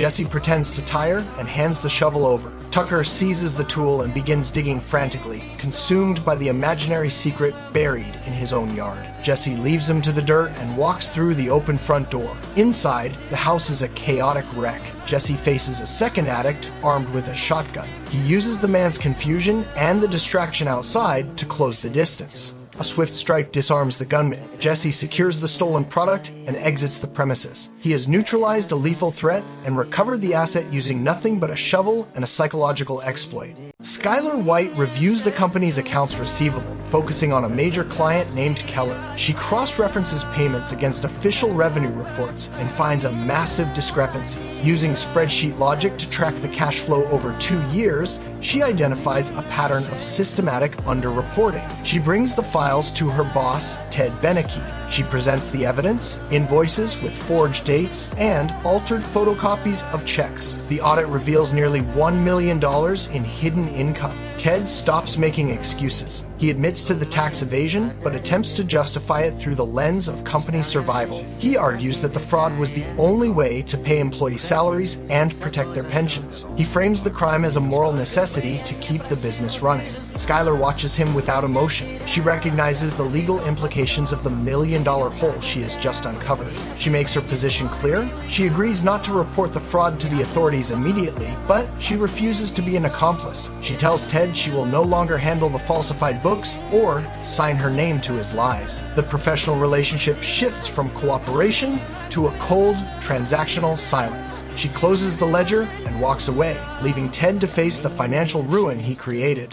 Jesse pretends to tire and hands the shovel over. Tucker seizes the tool and begins digging frantically, consumed by the imaginary secret buried in his own yard. Jesse leaves him to the dirt and walks through the open front door. Inside, the house is a chaotic wreck. Jesse faces a second addict armed with a shotgun. He uses the man's confusion and the distraction outside to close the distance. A swift strike disarms the gunman. Jesse secures the stolen product and exits the premises. He has neutralized a lethal threat and recovered the asset using nothing but a shovel and a psychological exploit. Skylar White reviews the company's accounts receivable, focusing on a major client named Keller. She cross-references payments against official revenue reports and finds a massive discrepancy. Using spreadsheet logic to track the cash flow over 2 years, she identifies a pattern of systematic underreporting. She brings the files to her boss, Ted Beneke. She presents the evidence, invoices with forged dates, and altered photocopies of checks. The audit reveals nearly $1 million in hidden income. Ted stops making excuses. He admits to the tax evasion, but attempts to justify it through the lens of company survival. He argues that the fraud was the only way to pay employee salaries and protect their pensions. He frames the crime as a moral necessity to keep the business running. Skylar watches him without emotion. She recognizes the legal implications of the million-dollar hole she has just uncovered. She makes her position clear. She agrees not to report the fraud to the authorities immediately, but she refuses to be an accomplice. She tells Ted she will no longer handle the falsified books or sign her name to his lies. The professional relationship shifts from cooperation to a cold, transactional silence. She closes the ledger and walks away, leaving Ted to face the financial ruin he created.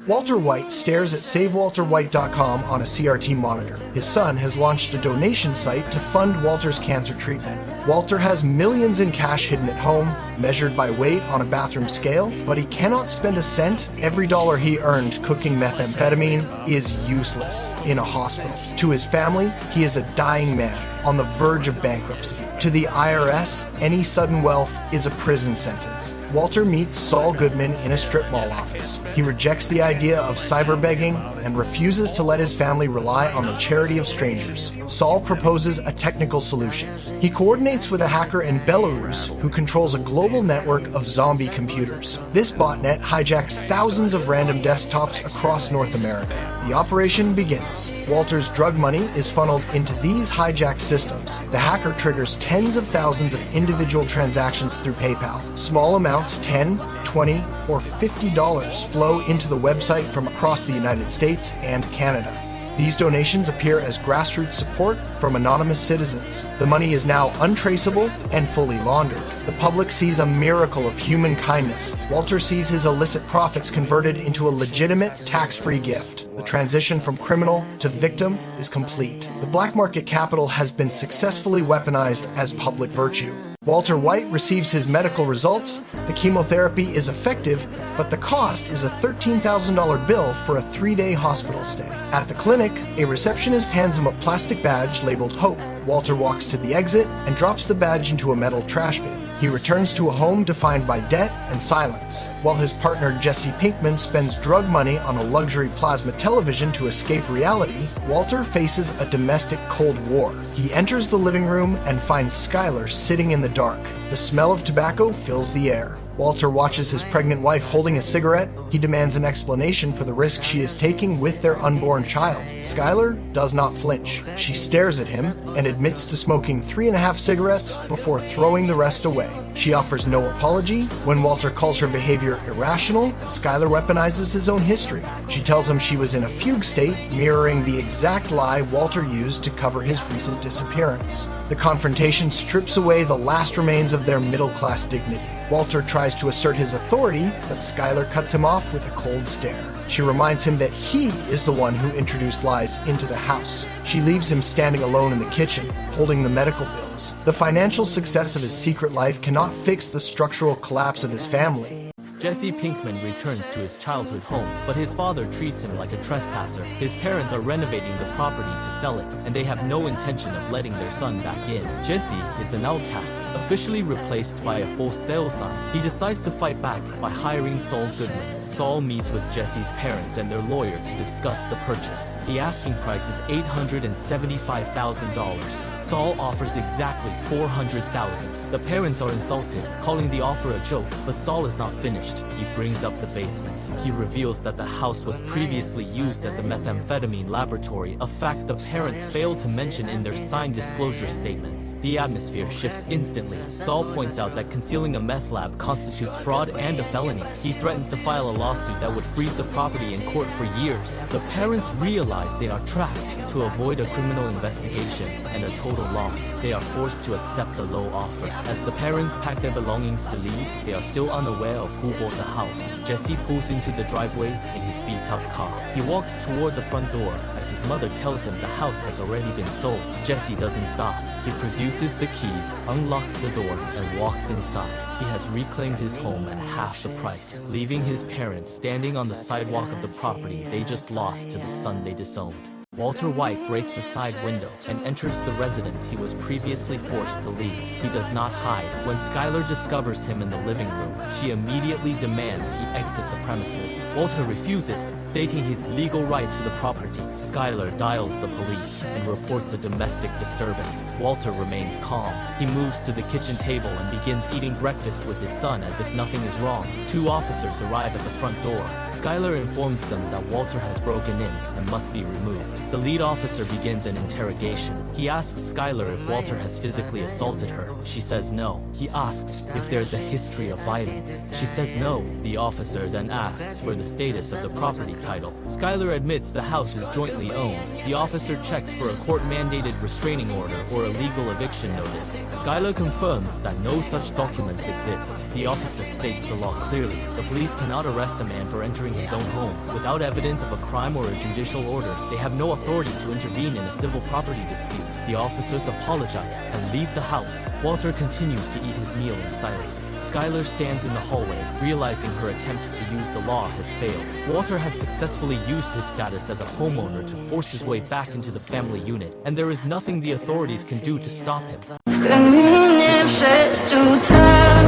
Walter White stares at SaveWalterWhite.com on a CRT monitor. His son has launched a donation site to fund Walter's cancer treatment. Walter has millions in cash hidden at home, measured by weight on a bathroom scale, but he cannot spend a cent. Every dollar he earned cooking methamphetamine is useless in a hospital. To his family, he is a dying man on the verge of bankruptcy. To the IRS, any sudden wealth is a prison sentence. Walter meets Saul Goodman in a strip mall office. He rejects the idea of cyberbegging and refuses to let his family rely on the charity of strangers. Saul proposes a technical solution. He coordinates with a hacker in Belarus who controls a global network of zombie computers. This botnet hijacks thousands of random desktops across North America. The operation begins. Walter's drug money is funneled into these hijacked systems. The hacker triggers tens of thousands of individual transactions through PayPal. Small amounts, $10, $20, or $50, flow into the website from across the United States and Canada. These donations appear as grassroots support from anonymous citizens. The money is now untraceable and fully laundered. The public sees a miracle of human kindness. Walter sees his illicit profits converted into a legitimate, tax-free gift. The transition from criminal to victim is complete. The black market capital has been successfully weaponized as public virtue. Walter White receives his medical results. The chemotherapy is effective, but the cost is a $13,000 bill for a 3-day hospital stay. At the clinic, a receptionist hands him a plastic badge labeled Hope. Walter walks to the exit and drops the badge into a metal trash bin. He returns to a home defined by debt and silence, while his partner Jesse Pinkman spends drug money on a luxury plasma television to escape reality. Walter faces a domestic Cold War. He enters the living room and finds Skylar sitting in the dark. The smell of tobacco fills the air. Walter watches his pregnant wife holding a cigarette. He demands an explanation for the risk she is taking with their unborn child. Skylar does not flinch. She stares at him and admits to smoking 3.5 cigarettes before throwing the rest away. She offers no apology. When Walter calls her behavior irrational, Skylar weaponizes his own history. She tells him she was in a fugue state, mirroring the exact lie Walter used to cover his recent disappearance. The confrontation strips away the last remains of their middle-class dignity. Walter tries to assert his authority, but Skylar cuts him off with a cold stare. She reminds him that he is the one who introduced lies into the house. She leaves him standing alone in the kitchen, holding the medical bills. The financial success of his secret life cannot fix the structural collapse of his family. Jesse Pinkman returns to his childhood home, but his father treats him like a trespasser. His parents are renovating the property to sell it, and they have no intention of letting their son back in. Jesse is an outcast, officially replaced by a for sale sign. He decides to fight back by hiring Saul Goodman. Saul meets with Jesse's parents and their lawyer to discuss the purchase. The asking price is $875,000. Saul offers exactly $400,000. The parents are insulted, calling the offer a joke, but Saul is not finished. He brings up the basement. He reveals that the house was previously used as a methamphetamine laboratory, a fact the parents failed to mention in their signed disclosure statements. The atmosphere shifts instantly. Saul points out that concealing a meth lab constitutes fraud and a felony. He threatens to file a lawsuit that would freeze the property in court for years. The parents realize they are trapped. To avoid a criminal investigation and a total loss, they are forced to accept the low offer. As the parents pack their belongings to leave, they are still unaware of who bought the house. Jesse pulls into the driveway in his beat-up car. He walks toward the front door as his mother tells him the house has already been sold. Jesse doesn't stop. He produces the keys, unlocks the door, and walks inside. He has reclaimed his home at half the price, leaving his parents standing on the sidewalk of the property they just lost to the son they disowned. Walter White breaks a side window and enters the residence he was previously forced to leave. He does not hide. When Skylar discovers him in the living room, she immediately demands he exit the premises. Walter refuses, stating his legal right to the property. Skylar dials the police and reports a domestic disturbance. Walter remains calm. He moves to the kitchen table and begins eating breakfast with his son as if nothing is wrong. Two officers arrive at the front door. Skylar informs them that Walter has broken in and must be removed. The lead officer begins an interrogation. He asks Skylar if Walter has physically assaulted her. She says no. He asks if there's a history of violence. She says no. The officer then asks for the status of the property title. Skylar admits the house is jointly owned. The officer checks for a court-mandated restraining order or a legal eviction notice. Skylar confirms that no such documents exist. The officer states the law clearly. The police cannot arrest a man for entering his own home without evidence of a crime or a judicial order. They have no authority to intervene in a civil property dispute. The officers apologize and leave the house. Walter continues to eat his meal in silence. Skylar stands in the hallway, realizing her attempt to use the law has failed. Walter has successfully used his status as a homeowner to force his way back into the family unit, and there is nothing the authorities can do to stop him. В камине в 6 утра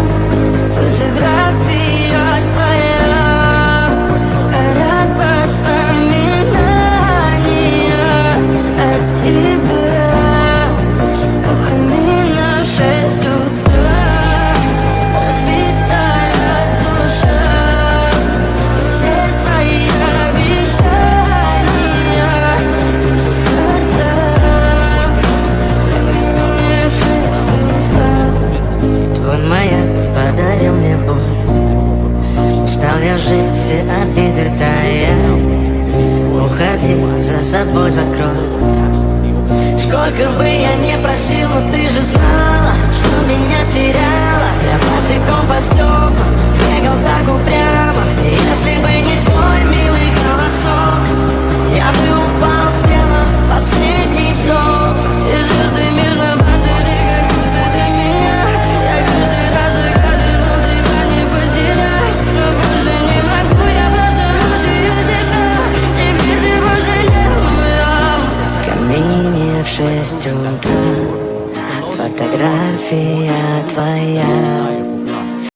фотография твоя, горят воспоминания о тебе. В камине в 6 утра разбитая душа, все твои обещания пустота. Твой маяк подарил мне боль. Устал я жить, все обиды таял. Уходи, за собой закрой. Сколько бы я не просил, но ты же знала, что меня теряла. Я босиком по стеклам бегал так упрямо. Если бы не твой милый голосок, я бы упал, сделав последний вздох. И звезды между батареи, как будто для меня. Я каждый раз загадывал тебя не потерять, но больше не могу, я просто мучаю себя. Теперь ты больше не моя. В камине в 6 утра фотография твоя.